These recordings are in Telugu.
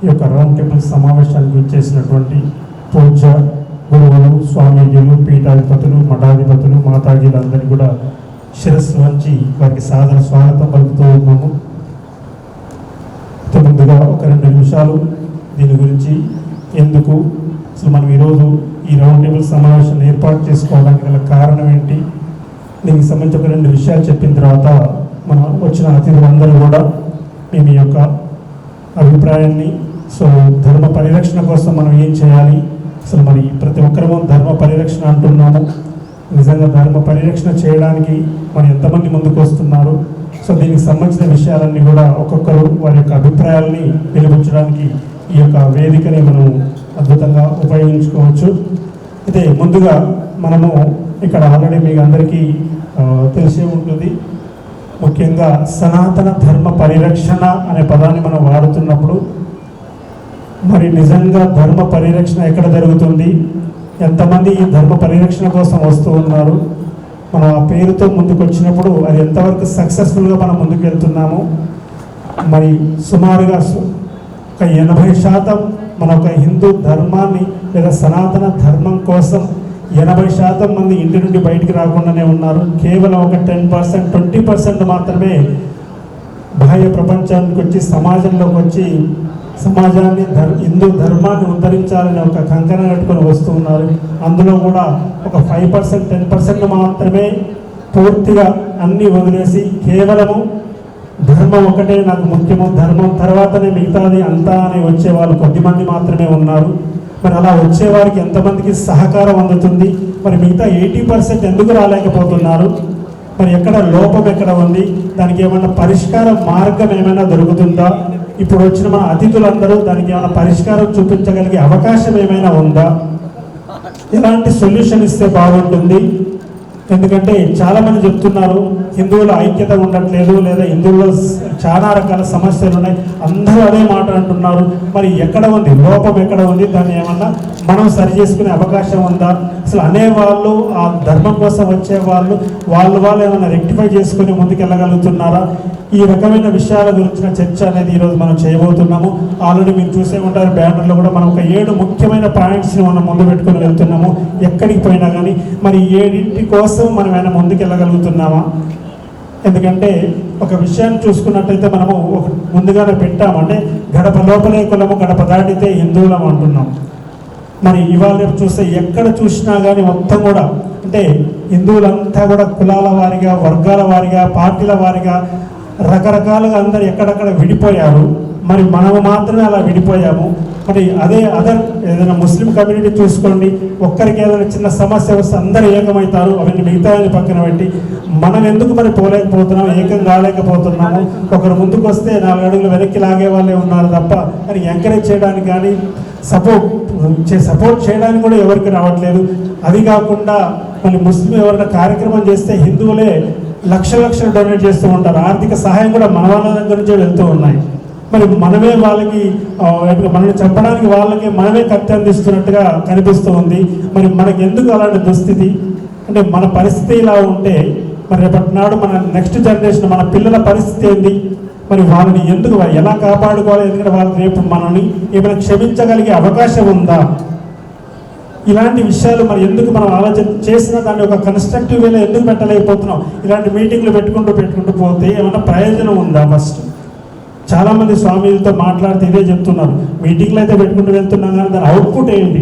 ఈ యొక్క రౌండ్ టేబుల్ సమావేశానికి వచ్చేసినటువంటి పూజ్య గురువులు, స్వామీజీలు, పీఠాధిపతులు, మఠాధిపతులు, మాతాజీలందరినీ కూడా శిరస్సు వంచి వారికి సాదర స్వాగతం పలుకుతూ ఉన్నాము. ముందుగా ఒక 2 నిమిషాలు దీని గురించి ఎందుకు అసలు మనం ఈరోజు ఈ రౌండ్ టేబుల్ సమావేశం ఏర్పాటు చేసుకోవడానికి గల కారణం ఏంటి, దీనికి సంబంధించి ఒక 2 విషయాలు చెప్పిన తర్వాత మన వచ్చిన అతిథులందరూ కూడా మేము ఈ యొక్క అభిప్రాయాన్ని ధర్మ పరిరక్షణ కోసం మనం ఏం చేయాలి, అసలు మరి ప్రతి ఒక్కరము ధర్మ పరిరక్షణ అంటున్నాము, నిజంగా ధర్మ పరిరక్షణ చేయడానికి మరి ఎంతమంది ముందుకు వస్తున్నారు, దీనికి సంబంధించిన విషయాలన్నీ కూడా ఒక్కొక్కరు వారి యొక్క అభిప్రాయాలని వెలిబుచ్చడానికి ఈ యొక్క వేదికని మనం అద్భుతంగా ఉపయోగించుకోవచ్చు. అయితే ముందుగా మనము ఇక్కడ ఆల్రెడీ మీకు అందరికీ తెలిసే ఉంటుంది, ముఖ్యంగా సనాతన ధర్మ పరిరక్షణ అనే పదాన్ని మనం వాడుతున్నప్పుడు మరి నిజంగా ధర్మ పరిరక్షణ ఎక్కడ జరుగుతుంది, ఎంతమంది ఈ ధర్మ పరిరక్షణ కోసం వస్తూ ఉన్నారు, మనం ఆ పేరుతో ముందుకు వచ్చినప్పుడు అది ఎంతవరకు సక్సెస్ఫుల్గా మనం ముందుకు వెళ్తున్నాము. మరి సుమారుగా ఒక 80% మన ఒక హిందూ ధర్మాన్ని లేదా సనాతన ధర్మం కోసం 80% మంది ఇంటి నుండి బయటికి రాకుండానే ఉన్నారు. కేవలం ఒక 10%, 20% మాత్రమే బాహ్య ప్రపంచానికి వచ్చి సమాజంలోకి వచ్చి సమాజాన్ని హిందూ ధర్మాన్ని ఉద్ధరించాలని ఒక కంకణం కట్టుకొని వస్తూ ఉన్నారు. అందులో కూడా ఒక 5%, 10% మాత్రమే పూర్తిగా అన్నీ వదిలేసి కేవలము ధర్మం ఒకటే నాకు ముఖ్యము, ధర్మం తర్వాతనే మిగతాది అంతా అని వచ్చేవాళ్ళు కొద్దిమంది మాత్రమే ఉన్నారు. మరి అలా వచ్చేవారికి ఎంతమందికి సహకారం అందుతుంది, మరి మిగతా 80% ఎందుకు రాలేకపోతున్నారు, మరి ఎక్కడ లోపం ఎక్కడ ఉంది, దానికి ఏమైనా పరిష్కార మార్గం ఏమైనా దొరుకుతుందా, ఇప్పుడు వచ్చిన మన అతిథులందరూ దానికి ఏమైనా పరిష్కారం చూపించగలిగే అవకాశం ఏమైనా ఉందా, ఎలాంటి సొల్యూషన్ ఇస్తే బాగుంటుంది. ఎందుకంటే చాలామంది చెప్తున్నారు హిందువుల ఐక్యత ఉండట్లేదు, లేదా హిందువుల్లో చాలా రకాల సమస్యలు ఉన్నాయి, అందరూ అదే మాట అంటున్నారు. మరి ఎక్కడ ఉంది లోపం, ఎక్కడ ఉంది, దాన్ని ఏమన్నా మనం సరి చేసుకునే అవకాశం ఉందా, అసలు అనేవాళ్ళు ఆ ధర్మం కోసం వచ్చే వాళ్ళు ఏమైనా రెక్టిఫై చేసుకుని ముందుకెళ్ళగలుగుతున్నారా, ఈ రకమైన విషయాల గురించిన చర్చ అనేది ఈరోజు మనం చేయబోతున్నాము. ఆల్రెడీ మీరు చూసే ఉంటారు బ్యానర్లో కూడా మనం ఒక 7 ముఖ్యమైన పాయింట్స్ని మనం ముందు పెట్టుకొని వెళ్తున్నాము. ఎక్కడికి పోయినా కానీ మరి 7 కోసం మనం ఏమైనా ముందుకెళ్ళగలుగుతున్నామా, ఎందుకంటే ఒక విషయాన్ని చూసుకున్నట్లయితే మనము ఒక ముందుగానే పెట్టామంటే గడప లోపలే కులము, గడప దాటితే హిందువులం అంటున్నాం. మరి ఇవాళ చూస్తే ఎక్కడ చూసినా కానీ మొత్తం కూడా అంటే హిందువులంతా కూడా కులాల వారిగా, వర్గాల వారిగా, పార్టీల వారిగా రకరకాలుగా అందరు ఎక్కడెక్కడ విడిపోయారు. మరి మనము మాత్రమే అలా విడిపోయాము. మరి అదే ఏదైనా ముస్లిం కమ్యూనిటీ చూసుకోండి, ఒక్కరికి ఏదైనా చిన్న సమస్య వస్తే అందరూ ఏకమవుతారు, అవన్నీ మిగతాన్ని పక్కన పెట్టి మనం ఎందుకు మరి పోలేకపోతున్నాము, ఏకం కాలేకపోతున్నాము. ఒకరు ముందుకు వస్తే 4 అడుగులు వెనక్కి లాగే వాళ్ళే ఉన్నారు తప్ప మరి ఎంకరేజ్ చేయడానికి కానీ సపోర్ట్ చేయడానికి కూడా ఎవరికి రావట్లేదు. అది కాకుండా మళ్ళీ ముస్లిం ఎవరైనా కార్యక్రమం చేస్తే హిందువులే లక్షలు డొనేట్ చేస్తూ ఉంటారు, ఆర్థిక సహాయం కూడా మన వాళ్ళ దగ్గర నుంచే వెళ్తూ ఉన్నాయి. మరి మనమే వాళ్ళకి మనల్ని చంపడానికి వాళ్ళకి మనమే కత్తి అందిస్తున్నట్టుగా కనిపిస్తూ ఉంది. మరి మనకి ఎందుకు అలాంటి దుస్థితి, అంటే మన పరిస్థితి ఇలా ఉంటే మరి రేపటి నాడు మన నెక్స్ట్ జనరేషన్ మన పిల్లల పరిస్థితి ఏంటి, మరి వాళ్ళని ఎందుకు ఎలా కాపాడుకోవాలి, ఎందుకంటే వాళ్ళు రేపు మనల్ని ఏమైనా క్షమించగలిగే అవకాశం ఉందా, ఇలాంటి విషయాలు మరి ఎందుకు మనం ఆలోచన చేసినా దాన్ని ఒక కన్స్ట్రక్టివ్ వేలో ఎందుకు పెట్టలేకపోతున్నాం. ఇలాంటి మీటింగ్లు పెట్టుకుంటూ పోతే ఏమైనా ప్రయోజనం ఉందా? ఫస్ట్ చాలామంది స్వామీలతో మాట్లాడితే ఇదే చెప్తున్నారు, మీటింగ్లు అయితే పెట్టుకుంటూ వెళ్తున్నాం కానీ దాని అవుట్పుట్ ఏంటి.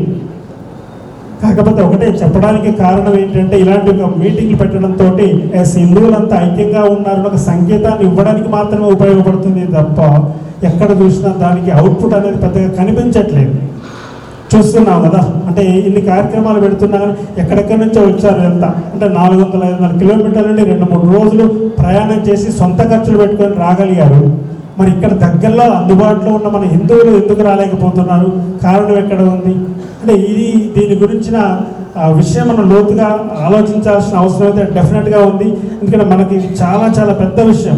కాకపోతే ఒకటే చెప్పడానికి కారణం ఏంటంటే ఇలాంటి ఒక మీటింగ్లు పెట్టడంతో హిందువులంతా ఐక్యంగా ఉన్నారని ఒక సంకేతాన్ని ఇవ్వడానికి మాత్రమే ఉపయోగపడుతుంది తప్ప ఎక్కడ చూసినా దానికి అవుట్పుట్ అనేది పెద్దగా కనిపించట్లేదు. చూస్తున్నాం కదా, అంటే ఇన్ని కార్యక్రమాలు పెడుతున్నా కానీ ఎక్కడెక్కడి నుంచో వచ్చారు ఎంత అంటే 400-500 కిలోమీటర్ల నుండి 2-3 రోజులు ప్రయాణం చేసి సొంత ఖర్చులు పెట్టుకొని రాగలిగారు. మరి ఇక్కడ దగ్గరలో అందుబాటులో ఉన్న మన హిందువులు ఎందుకు రాలేకపోతున్నారు, కారణం ఎక్కడ ఉంది అంటే దీని గురించిన విషయం మనం లోతుగా ఆలోచించాల్సిన అవసరం అయితే డెఫినెట్గా ఉంది. ఎందుకంటే మనకి చాలా చాలా పెద్ద విషయం.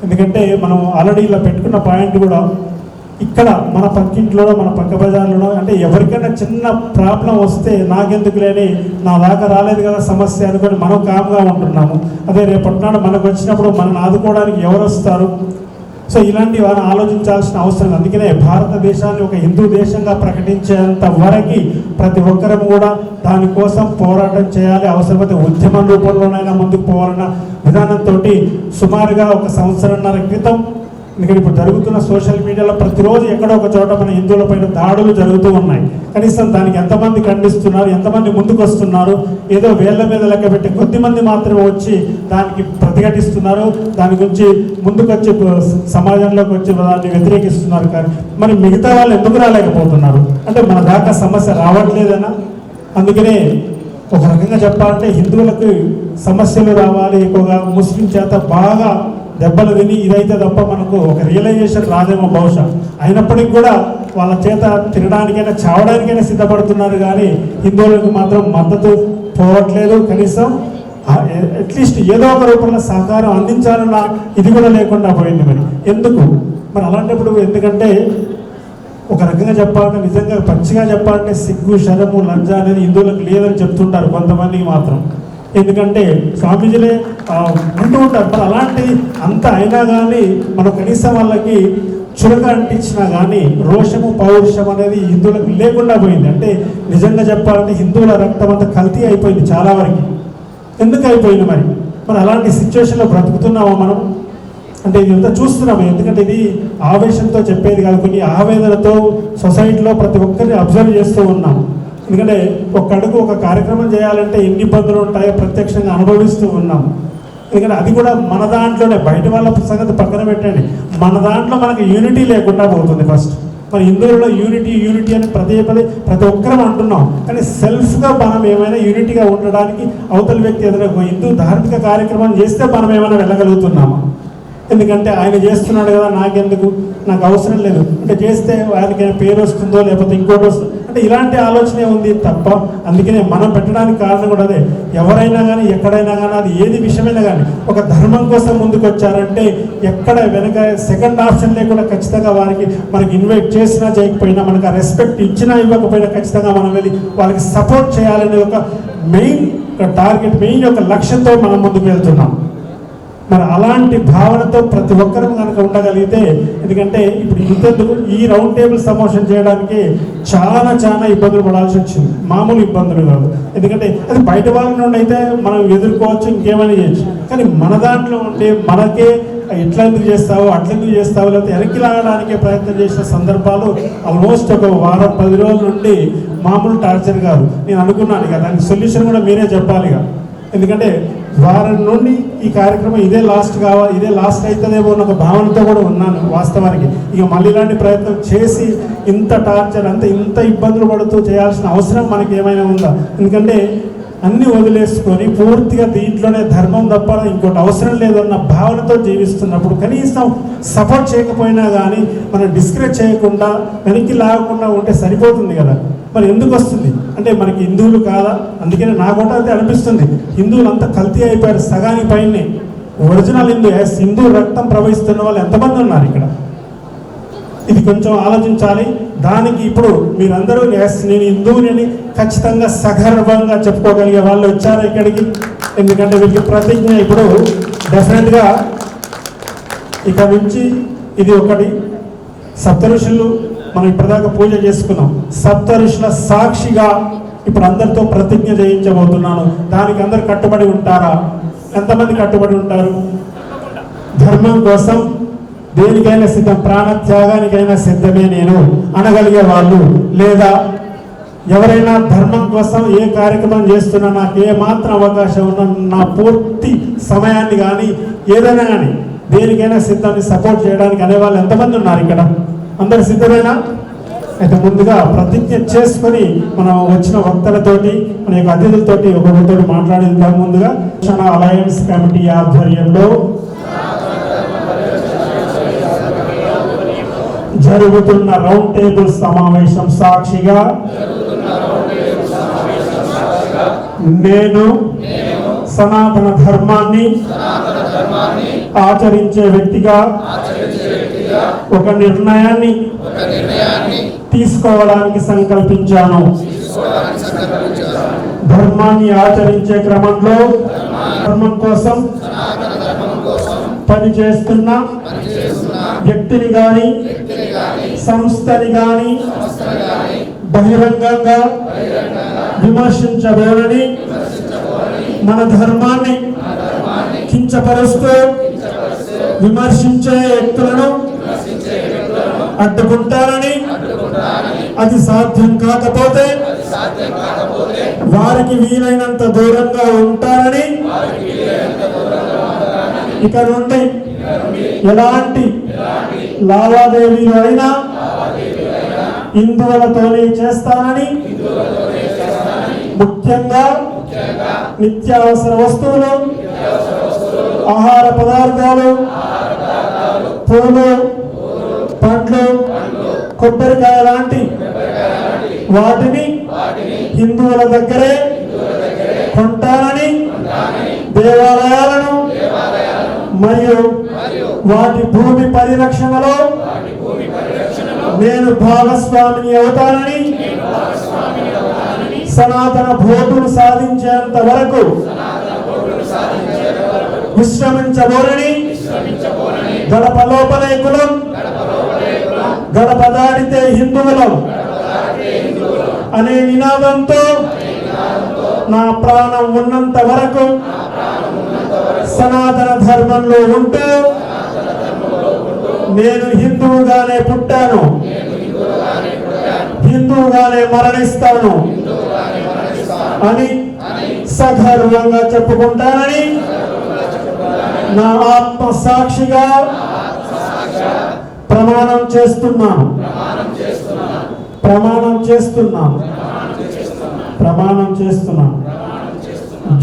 ఎందుకంటే మనం ఆల్రెడీ ఇలా పెట్టుకున్న పాయింట్ కూడా ఇక్కడ మన పక్కింట్లో, మన పక్క బజార్లో అంటే ఎవరికైనా చిన్న ప్రాబ్లం వస్తే నాకెందుకు లేని, నా దాకా రాలేదు కదా సమస్య అనుకొని మనం కామ్గా ఉంటున్నాము. అదే రేపటినాడు మనకు వచ్చినప్పుడు మనల్ని ఆదుకోవడానికి ఎవరు వస్తారు? సో ఇలాంటి వారు ఆలోచించాల్సిన అవసరం. అందుకనే భారతదేశాన్ని ఒక హిందూ దేశంగా ప్రకటించేంత వరకు ప్రతి ఒక్కరం కూడా దానికోసం పోరాటం చేయాలి. అవసరమైతే ఉద్యమం రూపంలోనైనా ముందుకు పోవాలన్న విధానంతో సుమారుగా 1 సంవత్సరంన్నర క్రితం, ఎందుకంటే ఇప్పుడు జరుగుతున్న సోషల్ మీడియాలో ప్రతిరోజు ఎక్కడో ఒక చోట మన హిందువులపైన దాడులు జరుగుతూ ఉన్నాయి. కనీసం దానికి ఎంతమంది ఖండిస్తున్నారు, ఎంతమంది ముందుకు వస్తున్నారు? ఏదో వేళ్ల మీద లెక్క పెట్టి కొద్దిమంది మాత్రమే వచ్చి దానికి ప్రతిఘటిస్తున్నారు, దాని గురించి ముందుకు వచ్చి సమాజంలోకి వచ్చి దాన్ని వ్యతిరేకిస్తున్నారు. కానీ మరి మిగతా వాళ్ళు ఎందుకు రాలేకపోతున్నారు? అంటే మన దాకా సమస్య రావట్లేదనా? అందుకనే ఒక రకంగా చెప్పాలంటే హిందువులకు సమస్యలు రావాలి, ఎక్కువగా ముస్లిం చేత బాగా దెబ్బలు తిని ఇదైతే తప్ప మనకు ఒక రియలైజేషన్ రాదేమో బహుశా. అయినప్పటికీ కూడా వాళ్ళ చేత తినడానికైనా చావడానికైనా సిద్ధపడుతున్నారు, కానీ హిందువులకు మాత్రం మద్దతు పోవట్లేదు. కనీసం అట్లీస్ట్ ఏదో ఒక రూపంలో సహకారం అందించాలన్న ఇది కూడా లేకుండా పోయింది. మరి ఎందుకు? మరి అలాంటప్పుడు ఎందుకంటే ఒక రకంగా చెప్పాలంటే, నిజంగా పచ్చిగా చెప్పాలంటే సిగ్గు, శరము, లంజ అనేది హిందువులకు లేదని చెప్తుంటారు కొంతమందికి మాత్రం. ఎందుకంటే స్వామీజీలే అంటూ ఉంటారు. మరి అలాంటి అంత అయినా కానీ మనం కనీసం వాళ్ళకి చురక అంటించినా కానీ రోషము, పౌరుషం అనేది హిందువులకు లేకుండా పోయింది. అంటే నిజంగా చెప్పాలంటే హిందువుల రక్తం అంతా కల్తీ అయిపోయింది చాలా వరకు. ఎందుకు అయిపోయింది మరి అలాంటి సిచ్యువేషన్లో బ్రతుకుతున్నామా మనం? అంటే ఇదంతా చూస్తున్నాము. ఎందుకంటే ఇది ఆవేశంతో చెప్పేది కాదు, కొన్ని ఆవేదనతో సొసైటీలో ప్రతి ఒక్కరిని అబ్జర్వ్ చేస్తూ ఉన్నాం. ఎందుకంటే ఒక అడుగు ఒక కార్యక్రమం చేయాలంటే ఎన్ని ఇబ్బందులు ఉంటాయో ప్రత్యక్షంగా అనుభవిస్తూ ఉన్నాం. ఎందుకంటే అది కూడా మన దాంట్లోనే, బయట వాళ్ళ సంగతి పక్కన పెట్టండి, మన దాంట్లో మనకి యూనిటీ లేకుండా పోతుంది ఫస్ట్. మరి హిందువులలో యూనిటీ అని ప్రతి ఒక్కరం అంటున్నాం, కానీ సెల్ఫ్గా మనం ఏమైనా యూనిటీగా ఉండడానికి అవతల వ్యక్తి ఏదైనా హిందూ ధార్మిక కార్యక్రమం చేస్తే మనం ఏమైనా వెళ్ళగలుగుతున్నామా? ఎందుకంటే ఆయన చేస్తున్నాడు కదా, నాకెందుకు, నాకు అవసరం లేదు అంటే చేస్తే ఆయనకి పేరు వస్తుందో లేకపోతే ఇంకోటి వస్తుందో అంటే ఇలాంటి ఆలోచనే ఉంది తప్ప. అందుకనే మనం పెట్టడానికి కారణం కూడా అదే. ఎవరైనా కానీ ఎక్కడైనా కానీ అది ఏది విషయమైనా కానీ ఒక ధర్మం కోసం ముందుకు వచ్చారంటే ఎక్కడ వెనక సెకండ్ ఆప్షన్ లేకుండా ఖచ్చితంగా వారికి మనకి ఇన్వైట్ చేసినా చేయకపోయినా, మనకు ఆ రెస్పెక్ట్ ఇచ్చినా ఇవ్వకపోయినా ఖచ్చితంగా మనం వెళ్ళి వాళ్ళకి సపోర్ట్ చేయాలనే ఒక మెయిన్ టార్గెట్, మెయిన్ ఒక లక్ష్యంతో మనం ముందుకు వెళ్తున్నాం. మరి అలాంటి భావనతో ప్రతి ఒక్కరూ కనుక ఉండగలిగితే, ఎందుకంటే ఇప్పుడు ఇంతెందుకు ఈ రౌండ్ టేబుల్ సమావేశం చేయడానికి చాలా ఇబ్బందులు పడాల్సి వచ్చింది, మామూలు ఇబ్బందులు కాదు. ఎందుకంటే అది బయట వాళ్ళ నుండి అయితే మనం ఎదుర్కోవచ్చు, ఇంకేమైనా చేయొచ్చు, కానీ మన దాంట్లో ఉంటే మనకే ఎట్లా ఎందుకు చేస్తావు, అట్లెందుకు చేస్తావు, లేకపోతే వెనక్కి లాగడానికే ప్రయత్నం చేసిన సందర్భాలు ఆల్మోస్ట్ ఒక వారం 10 రోజుల నుండి మామూలు టార్చర్ కాదు. నేను అనుకున్నాను ఇక దానికి సొల్యూషన్ కూడా మీరే చెప్పాలి ఇక. ఎందుకంటే వారం నుండి ఈ కార్యక్రమం ఇదే లాస్ట్ అవుతుందేమో అన్న ఒక భావనతో కూడా ఉన్నాను వాస్తవానికి. ఇక మళ్ళీ ఇలాంటి ప్రయత్నం చేసి ఇంత టార్చర్ ఇంత ఇబ్బందులు పడుతూ చేయాల్సిన అవసరం మనకి ఏమైనా ఉందా? ఎందుకంటే అన్నీ వదిలేసుకొని పూర్తిగా దీంట్లోనే ధర్మం తప్ప ఇంకోటి అవసరం లేదన్న భావనతో జీవిస్తున్నప్పుడు కనీసం సపోర్ట్ చేయకపోయినా కానీ మనం డిస్కరేజ్ చేయకుండా వెనక్కి లాగకుండా ఉంటే సరిపోతుంది కదా. మరి ఎందుకు వస్తుంది అంటే మనకి హిందువులు కాదా? అందుకనే నాకు కూడా అయితే అనిపిస్తుంది, హిందువులు అంతా కల్తీ అయిపోయారు సగానికి పైనే. ఒరిజినల్ హిందూ రక్తం ప్రవహిస్తున్న వాళ్ళు ఎంతమంది ఉన్నారు ఇక్కడ? ఇది కొంచెం ఆలోచించాలి. దానికి ఇప్పుడు మీరందరూ నేను హిందువుని ఖచ్చితంగా సగర్వంగా చెప్పుకోగలిగే వాళ్ళు వచ్చారు ఇక్కడికి. ఎందుకంటే వీరికి ప్రతిజ్ఞ ఇప్పుడు డెఫినెట్గా ఇక నుంచి ఇది ఒకటి. సప్తఋషులు మనం ఇప్పటిదాకా పూజ చేసుకున్నాం, సప్తఋషుల సాక్షిగా ఇప్పుడు అందరితో ప్రతిజ్ఞ చేయించబోతున్నాను. దానికి అందరు కట్టుబడి ఉంటారా? ఎంతమంది కట్టుబడి ఉంటారు? ధర్మం కోసం దేనికైనా సిద్ధం, ప్రాణత్యాగానికైనా సిద్ధమే నేను అనగలిగే వాళ్ళు, లేదా ఎవరైనా ధర్మం కోసం ఏ కార్యక్రమం చేస్తున్నా నాకు ఏ మాత్రం అవకాశం ఉన్నా నా పూర్తి సమయాన్ని కానీ ఏదైనా కానీ దేనికైనా సిద్ధాన్ని సపోర్ట్ చేయడానికి అనేవాళ్ళు ఎంతమంది ఉన్నారు ఇక్కడ? అందరు సిద్ధమేనా? అయితే ముందుగా ప్రతిజ్ఞ చేసుకొని మనం వచ్చిన వక్తలతోటి మన యొక్క అతిథులతోటి ఒకరితో మాట్లాడిద్దాం. ముందుగా అలయన్స్ కమిటీ ఆధ్వర్యంలో జరుగుతున్న రౌండ్ టేబుల్ సమావేశం సాక్షిగా నేను సనాతన ధర్మాన్ని ఆచరించే వ్యక్తిగా ఒక నిర్ణయాన్ని తీసుకోవడానికి సంకల్పించాను. ధర్మాన్ని ఆచరించే క్రమంలో ధర్మం కోసం పనిచేస్తున్న వ్యక్తిని గాని సంస్థని గాని బహిరంగంగా విమర్శించబోనని, మన ధర్మాన్ని కించపరుస్తూ విమర్శించే వ్యక్తులను అడ్డుకుంటారని, అది సాధ్యం కాకపోతే వారికి వీలైనంత దూరంగా ఉంటారని, ఇక నుండి ఎలాంటి లావాదేవీలు అయినా హిందువులతోనే చేస్తానని, ముఖ్యంగా నిత్యావసర వస్తువులు, ఆహార పదార్థాలు, పూలు, పండ్లు, కొబ్బరికాయ లాంటి వాటిని హిందువుల దగ్గరే కొంటానని, దేవాలయాలను మరియు వాటి భూమి పరిరక్షణలో నేను భాగస్వామిని అవుతానని, సనాతన భోటును సాధించేంత వరకు విశ్రమించబోరని, గడప లోపలే కులం, గడప దాటితే హిందువులం అనే నినాదంతో నా ప్రాణం ఉన్నంత వరకు సనాతన ధర్మంలో ఉంటూ నేను హిందువుగానే పుట్టాను, హిందువుగానే మరణిస్తాను అని సగర్వంగా చెప్పుకుంటానని నా ఆత్మ సాక్షిగా ప్రమాణం చేస్తున్నాను.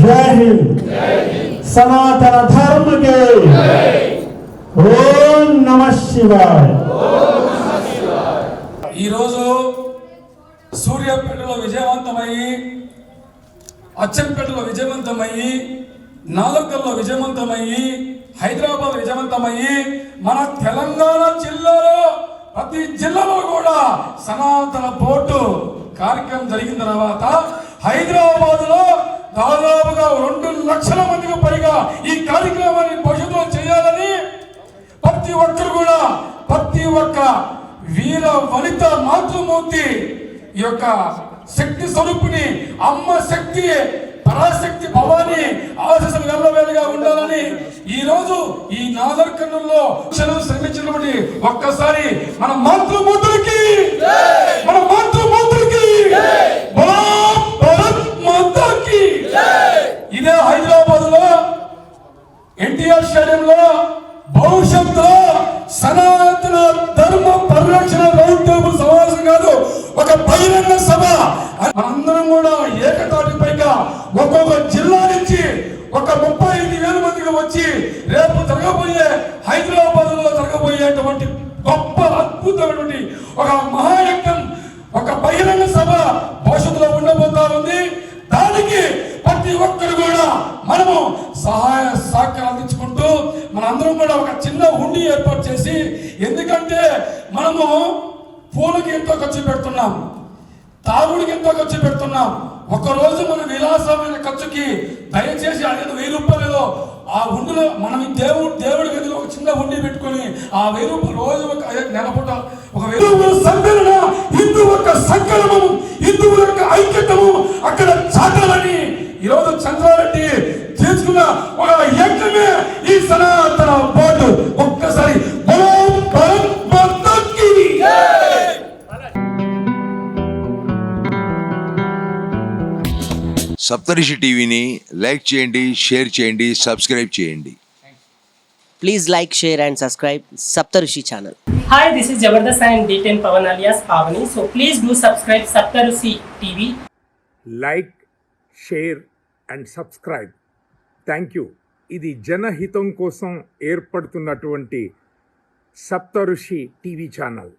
జై హింద్. సనాతన ధర్మకే ఓం నమః శివాయ. ఈరోజు సూర్యాపేటలో విజయవంతమయ్యి, అచ్చంపేటలో విజయవంతమయ్యి, నాలుకల్లో విజయవంతమయ్యి, హైదరాబాద్ విజయవంతమయ్యి, మన తెలంగాణ జిల్లాలో ప్రతి జిల్లాలో కూడా సనాతన బోర్డు కార్యక్రమం జరిగిన తర్వాత హైదరాబాద్ లో దాదాపుగా 2 లక్షల మందికి పైగా ఈ కార్యక్రమాన్ని భవిష్యత్తులో చేయాలని ప్రతి ఒక్కరు కూడా, ప్రతి ఒక్క వీర వనిత మాతృమూర్తి ఈ యొక్క శక్తి స్వరూపిణి అమ్మ శక్తి పరాశక్తి భవాని ఆశీస్సులు వెళ్ళవేలుగా ఉండాలని ఈ రోజు ఈ నాగర్ కర్నూలులో శ్రమించినటువంటి ఒక్కసారి మన మాతృమూర్తులకి ఇదే హైదరాబాద్ లో ఎన్టీఆర్ స్టేడియంలో భవిష్యత్తులో సనాతన ధర్మ పరిరక్షణ రౌండ్ టేబుల్ సమావేశం కాదు, ఒక బహిరంగ సభ. మనందరం కూడా ఏకతాటిపైగా ఒక్కొక్క జిల్లా నుంచి ఒక 35,000 మందికి వచ్చి రేపు జరగబోయే హైదరాబాద్ లో జరగబోయేటువంటి గొప్ప అద్భుతమైనటువంటి ఒక మహాయజ్ఞం, ఒక బహిరంగ సభ భవిష్యత్తులో ఉండబోతా ఉంది. దానికి ప్రతి ఒక్కరు కూడా మనము సహాయ సహకారం అందించుకుంటూ మనందరం కూడా ఒక చిన్న హుండీ ఏర్పాటు చేసి, ఎందుకంటే మనము పూలకి ఎంతో ఖర్చు పెడుతున్నాం, తాగుడికి ఎంతో ఖర్చు పెడుతున్నాం. ఒకరోజు మన విలాసమైన ఖర్చుకి దయచేసి అడిగిన 1000 రూపాయలు ఆ హుండీలో మనం దేవుడి గదిలో ఒక చిన్న హుండీ పెట్టుకొని ఆ 1000 రూపాయలు రోజు ఒక నెలపూట ఒక సంకలన హిందూ యొక్క సంకలనము, హిందువుల యొక్క ఐక్యతము అక్కడ చాటాలని ఈరోజు చంద్రారెడ్డి తీసుకున్న ఒక యజ్ఞమే ఈ సనాతన బోర్డు. ఒక్కసారి సప్తరిషి టీవీని లైక్ చేయండి, షేర్ చేయండి, సబ్స్క్రైబ్ చేయండి. Please like, share and subscribe Saptarushi channel. Hi, this is Jabardast and D10 Pavan alias Pavani. So please do subscribe Saptarushi TV. Like, share and subscribe. Thank you. ఇది జనహితం కోసం ఏర్పడుతున్నటువంటి సప్తఋషి టీవీ ఛానల్.